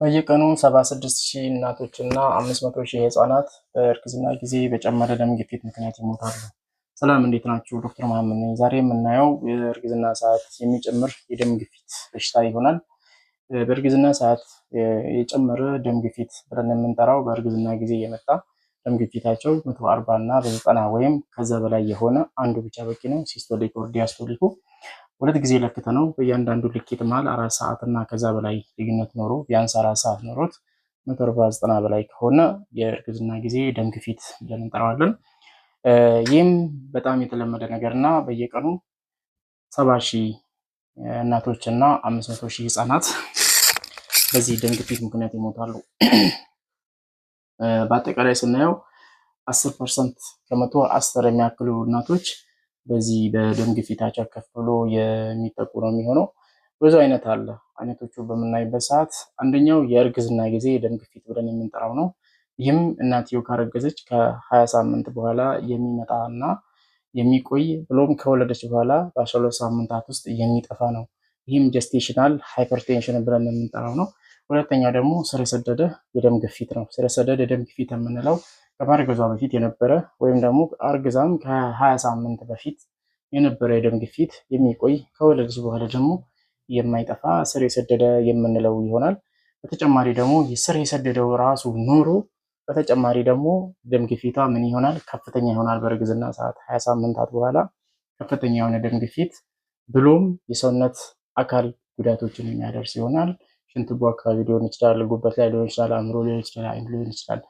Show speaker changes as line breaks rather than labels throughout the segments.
በየቀኑ 76,000 እናቶችና 500,000 ህጻናት በእርግዝና ጊዜ በጨመረ ደም ግፊት ምክንያት ይሞታሉ። ሰላም እንዴት ናችሁ? ዶክተር መሐመድ ነኝ። ዛሬ የምናየው በእርግዝና ሰዓት የሚጨምር የደም ግፊት በሽታ ይሆናል። በእርግዝና ሰዓት የጨመረ ደም ግፊት ብለን የምንጠራው በእርግዝና ጊዜ የመጣ ደም ግፊታቸው 140 እና በ90 ወይም ከዛ በላይ የሆነ አንዱ ብቻ በቂ ነው። ሲስቶሊክ ኦር ዲያስቶሊኩ ሁለት ጊዜ ለክተ ነው። በእያንዳንዱ ልኬት መሃል 4 ሰዓት እና ከዛ በላይ ልዩነት ኖሮ ቢያንስ 4 ሰዓት ኖሮት 140-90 በላይ ከሆነ የእርግዝና ጊዜ ደም ግፊት ብለን እንጠራዋለን። ይህም በጣም የተለመደ ነገር እና በየቀኑ 70,000 እናቶች እና 500,000 ህጻናት በዚህ ደም ግፊት ምክንያት ይሞታሉ። በአጠቃላይ ስናየው 10% ከመቶ 10 የሚያክሉ እናቶች በዚህ በደም ግፊታቸው ከፍ ብሎ የሚጠቁ ነው የሚሆነው። ብዙ አይነት አለ። አይነቶቹ በምናይበት ሰዓት አንደኛው የእርግዝና ጊዜ የደም ግፊት ብለን የምንጠራው ነው። ይህም እናትየው ካረገዘች ከ20 ሳምንት በኋላ የሚመጣ እና የሚቆይ ብሎም ከወለደች በኋላ በ12 ሳምንታት ውስጥ የሚጠፋ ነው። ይህም ጀስቴሽናል ሃይፐርቴንሽን ብለን የምንጠራው ነው። ሁለተኛው ደግሞ ስር የሰደደ የደም ግፊት ነው። ስር የሰደደ የደም ግፊት የምንለው ከማርገዟ በፊት የነበረ ወይም ደግሞ አርግዛም ከ20 ሳምንት በፊት የነበረ የደም ግፊት የሚቆይ ከወለደች በኋላ ደግሞ የማይጠፋ ስር የሰደደ የምንለው ይሆናል። በተጨማሪ ደግሞ ስር የሰደደው ራሱ ኖሮ በተጨማሪ ደግሞ ደም ግፊቷ ምን ይሆናል? ከፍተኛ ይሆናል። በእርግዝና ሰዓት 20 ሳምንታት በኋላ ከፍተኛ የሆነ ደም ግፊት ብሎም የሰውነት አካል ጉዳቶችን የሚያደርስ ይሆናል። ሽንት ቧ አካባቢ ሊሆን ይችላል፣ ጉበት ላይ ሊሆን ይችላል፣ አእምሮ ሊሆን ይችላል፣ አይን ሊሆን ይችላል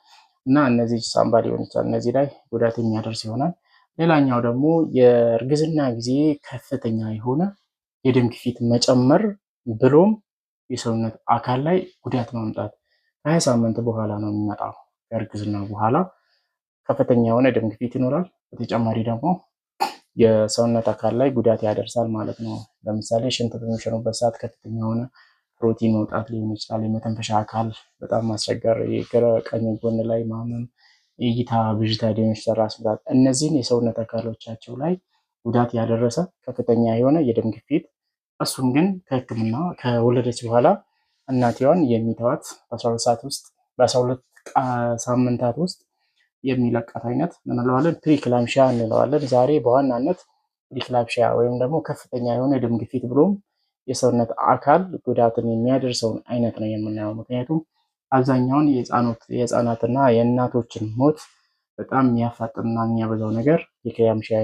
እና እነዚህ ሳምባ ሊሆን ይችላል። እነዚህ ላይ ጉዳት የሚያደርስ ይሆናል። ሌላኛው ደግሞ የእርግዝና ጊዜ ከፍተኛ የሆነ የደም ግፊት መጨመር ብሎም የሰውነት አካል ላይ ጉዳት ማምጣት ከ20 ሳምንት በኋላ ነው የሚመጣው። ከእርግዝና በኋላ ከፍተኛ የሆነ ደም ግፊት ይኖራል። በተጨማሪ ደግሞ የሰውነት አካል ላይ ጉዳት ያደርሳል ማለት ነው። ለምሳሌ ሽንት በሚሸኑበት ሰዓት ከፍተኛ የሆነ ፕሮቲን መውጣት ሊሆን ይችላል። የመተንፈሻ አካል በጣም ማስቸገር፣ ቀኝ ጎን ላይ ማመም፣ እይታ ብዥታ ሊሆን ይችላል፣ ራስ ምታት። እነዚህን የሰውነት አካሎቻቸው ላይ ጉዳት ያደረሰ ከፍተኛ የሆነ የደም ግፊት እሱን ግን ከህክምና ከወለደች በኋላ እናትየዋን የሚተዋት በ12 ሳምንታት ውስጥ የሚለቃት አይነት እንለዋለን። ፕሪክላምሺያ እንለዋለን። ዛሬ በዋናነት ፕሪክላምሺያ ወይም ደግሞ ከፍተኛ የሆነ የደም ግፊት ብሎም የሰውነት አካል ጉዳትን የሚያደርሰውን አይነት ነው የምናየው። ምክንያቱም አብዛኛውን የህፃናትና የእናቶችን ሞት በጣም የሚያፋጥንና የሚያበዛው ነገር ፕሪክላምሺያ